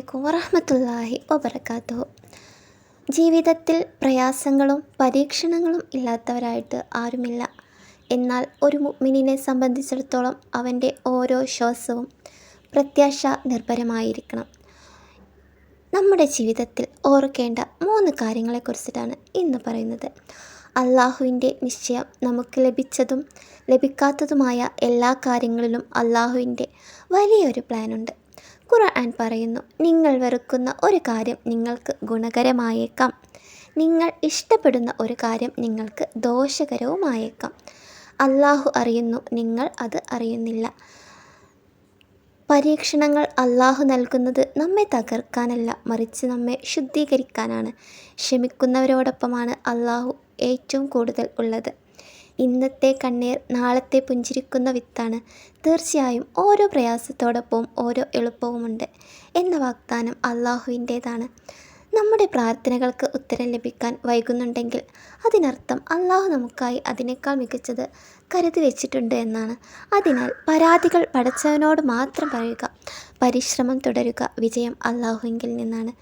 അലൈക്കും വറഹ്മത്തുള്ളാഹി വബറകാതുഹു. ജീവിതത്തിൽ പ്രയാസങ്ങളും പരീക്ഷണങ്ങളും ഇല്ലാത്തവരായിട്ട് ആരുമില്ല. എന്നാൽ ഒരു മുഅ്മിനിനെ സംബന്ധിച്ചിടത്തോളം അവൻ്റെ ഓരോ ശ്വാസവും പ്രത്യാശ നിർഭരമായിരിക്കണം. നമ്മുടെ ജീവിതത്തിൽ ഓർക്കേണ്ട 3 കാര്യങ്ങളെക്കുറിച്ചിട്ടാണ് ഇന്ന് പറയുന്നത്. അള്ളാഹുവിൻ്റെ നിശ്ചയം. നമുക്ക് ലഭിച്ചതും ലഭിക്കാത്തതുമായ എല്ലാ കാര്യങ്ങളിലും അള്ളാഹുവിൻ്റെ വലിയൊരു പ്ലാനുണ്ട്. ഖുർആൻ പറയുന്നു, നിങ്ങൾ വെറുക്കുന്ന ഒരു കാര്യം നിങ്ങൾക്ക് ഗുണകരമായേക്കാം, നിങ്ങൾ ഇഷ്ടപ്പെടുന്ന ഒരു കാര്യം നിങ്ങൾക്ക് ദോഷകരവുമായേക്കാം. അള്ളാഹു അറിയുന്നു, നിങ്ങൾ അത് അറിയുന്നില്ല. പരീക്ഷണങ്ങൾ അള്ളാഹു നൽകുന്നത് നമ്മെ തകർക്കാനല്ല, മറിച്ച് നമ്മെ ശുദ്ധീകരിക്കാനാണ്. ക്ഷമിക്കുന്നവരോടൊപ്പമാണ് അള്ളാഹു ഏറ്റവും കൂടുതൽ ഉള്ളത്. ഇന്നത്തെ കണ്ണീർ നാളത്തെ പുഞ്ചിരിക്കുന്ന വിത്താണ്. തീർച്ചയായും ഓരോ പ്രയാസത്തോടൊപ്പവും ഓരോ എളുപ്പവുമുണ്ട് എന്ന വാഗ്ദാനം അള്ളാഹുവിൻ്റേതാണ്. നമ്മുടെ പ്രാർത്ഥനകൾക്ക് ഉത്തരം ലഭിക്കാൻ വൈകുന്നുണ്ടെങ്കിൽ അതിനർത്ഥം അള്ളാഹു നമുക്കായി അതിനേക്കാൾ മികച്ചത് കരുതി വെച്ചിട്ടുണ്ട് എന്നാണ്. അതിനാൽ പരാതികൾ പടച്ചവനോട് മാത്രം പറയുക, പരിശ്രമം തുടരുക. വിജയം അള്ളാഹുവിങ്കിൽ നിന്നാണ്.